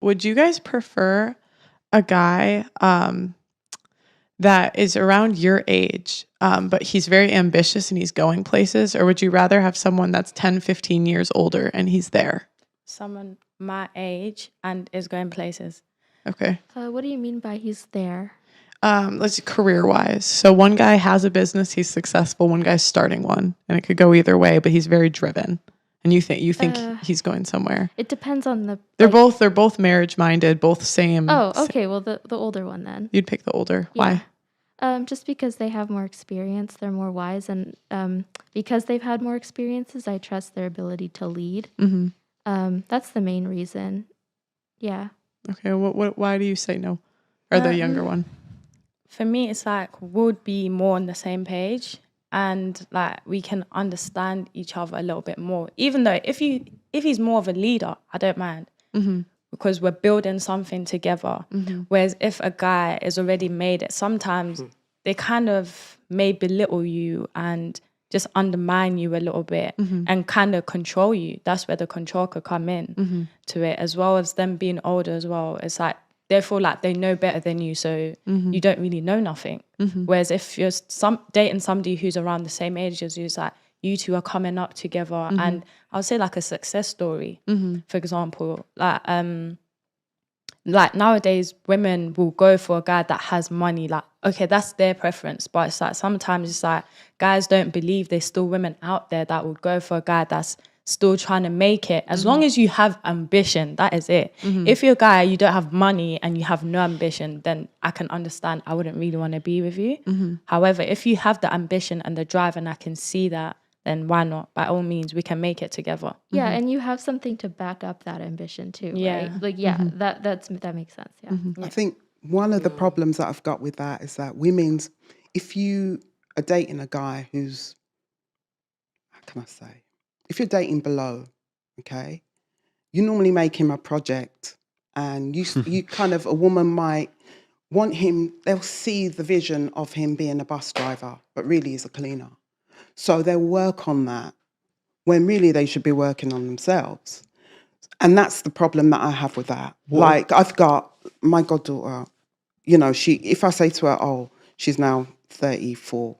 would you guys prefer a guy that is around your age, but he's very ambitious and he's going places? Or would you rather have someone that's 10, 15 years older and he's there? Someone my age and is going places. Okay. What do you mean by he's there? Let's career-wise. So one guy has a business, he's successful. One guy's starting one, and it could go either way, but he's very driven. And you think he's going somewhere. It depends on the. They're both marriage-minded, both same. Oh, okay. Well, the older one then. You'd pick the older. Yeah. Why? Just because they have more experience, they're more wise, and because they've had more experiences, I trust their ability to lead. Mm-hmm. That's the main reason. Yeah. Okay. Why do you say no? Or the younger one? For me, it's like we'll be more on the same page, and like we can understand each other a little bit more. Even though if he's more of a leader, I don't mind, because we're building something together. Whereas if a guy is already made it, sometimes they kind of may belittle you and just undermine you a little bit and kind of control you. That's where the control could come in to it, as well as them being older as well. It's like they feel like they know better than you, so you don't really know nothing. Whereas if you're dating somebody who's around the same age as you, it's like you two are coming up together, and I would say like a success story. For example, like nowadays women will go for a guy that has money. Like, okay, that's their preference, but it's like sometimes it's like guys don't believe there's still women out there that would go for a guy that's still trying to make it. As long as you have ambition, that is it. If you're a guy, you don't have money and you have no ambition, then I can understand I wouldn't really want to be with you. However, if you have the ambition and the drive and I can see that, then why not? By all means, we can make it together. Yeah, and you have something to back up that ambition too, right? Like, that makes sense, yeah. I think one of the problems that I've got with that is that if you are dating a guy who's, how can I say? If you're dating below, okay, you normally make him a project, and you kind of, a woman might want him, they'll see the vision of him being a bus driver, but really he's a cleaner. So they'll work on that when really they should be working on themselves. And that's the problem that I have with that. What? Like, I've got my goddaughter, you know, if I say to her, oh, she's now 34,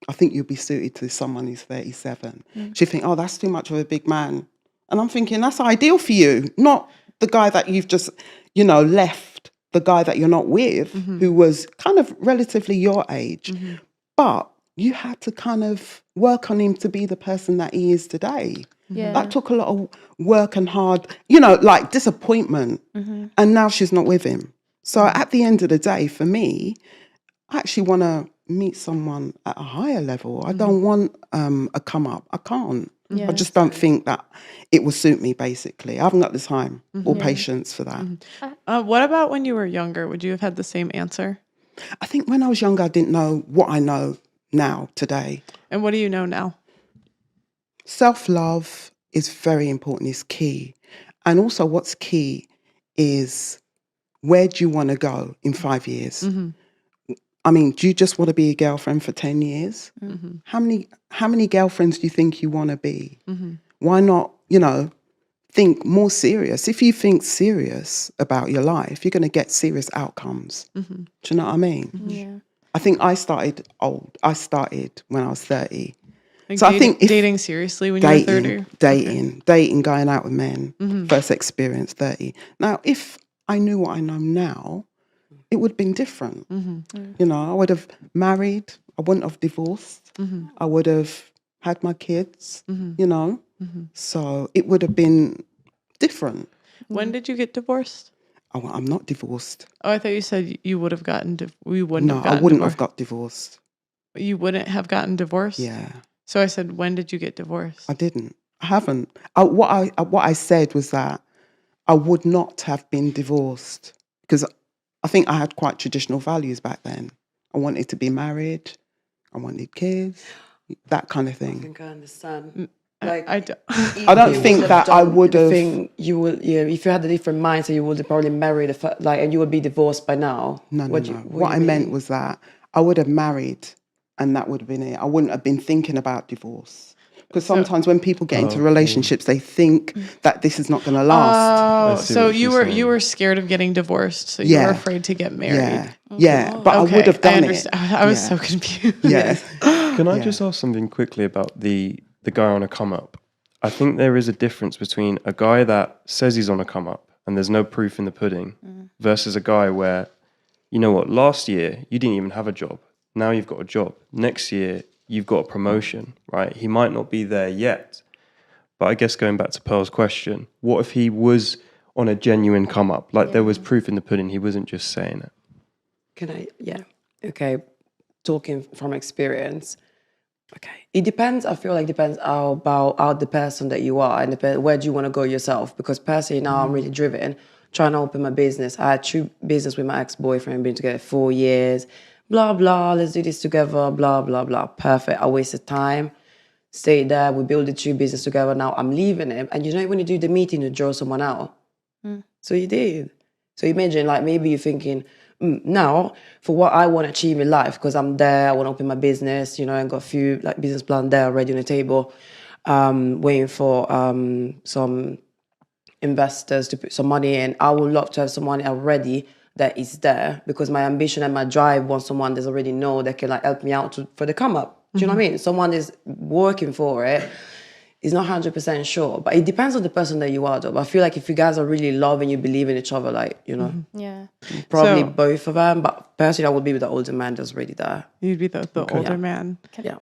I think you'll be suited to someone who's 37. She'd think, oh, that's too much of a big man. And I'm thinking, that's ideal for you, not the guy that you've just, you know, left, the guy that you're not with, who was kind of relatively your age. But you had to kind of work on him to be the person that he is today. Yeah. That took a lot of work and hard, you know, like disappointment. And now she's not with him. So at the end of the day, for me, I actually want to meet someone at a higher level. I don't want a come up. I can't. I just don't think that it will suit me, basically. I haven't got the time or patience for that. What about when you were younger? Would you have had the same answer? I think when I was younger, I didn't know what I know now, today. And what do you know now? Self-love is very important, is key. And also what's key is, where do you want to go in 5 years? I mean, do you just want to be a girlfriend for 10 years? How many girlfriends do you think you want to be? Why not, you know, think more serious? If you think serious about your life, you're going to get serious outcomes. Do you know what I mean? Yeah. I think I started old. I started when I was 30. Like so I think dating seriously when you were 30? Dating, going out with men, first experience, 30. Now, if I knew what I know now, it would have been different. You know, I would have married. I wouldn't have divorced. I would have had my kids, you know. So it would have been different. When did you get divorced? Oh, I'm not divorced. Oh, I thought you said you would have gotten I wouldn't have got divorced. You wouldn't have gotten divorced? Yeah. So I said, when did you get divorced? I didn't. I haven't. What I said was that I would not have been divorced, because I think I had quite traditional values back then. I wanted to be married. I wanted kids, that kind of thing. I think I understand. Like, I don't think that I would have. You would, yeah. If you had a different mindset, you would have probably married and you would be divorced by now. No. What I meant was that I would have married, and that would have been it. I wouldn't have been thinking about divorce. Because sometimes when people get into relationships, they think that this is not going to last. Oh, see so what she's saying. you were scared of getting divorced, so you were Yeah. afraid to get married. Yeah, but I would have done it. I was so confused. Yeah. Can I just ask something quickly about the guy on a come up? I think there is a difference between a guy that says he's on a come up and there's no proof in the pudding versus a guy where, you know what, last year you didn't even have a job. Now you've got a job. Next year you've got a promotion, right? He might not be there yet. But I guess going back to Pearl's question, what if he was on a genuine come up? Like there was proof in the pudding, he wasn't just saying it. Can I? Yeah. Okay. Talking from experience. Okay. It depends. I feel like depends about how the person that you are and where do you want to go yourself. Because personally now I'm really driven, trying to open my business. I had 2 business with my ex-boyfriend, been together 4 years, blah, blah, let's do this together, blah, blah, blah. Perfect. I wasted time. Stayed there. We built the 2 business together. Now I'm leaving him. And you know when you do the meeting, you draw someone out. So you did. So imagine like maybe you're thinking, now for what I want to achieve in life, because I'm there, I want to open my business, you know, I got a few like business plan there already on the table, waiting for some investors to put some money in. I would love to have some money already that is there because my ambition and my drive wants someone that's already know that can like help me out for the come up. Do you know what I mean? Someone is working for it. Is not 100% sure, but it depends on the person that you are, though. But I feel like if you guys are really love and you believe in each other, like, you know, Yeah. probably So- both of them. But personally, I would be with the older man that's already there. You'd be the older man. Yeah.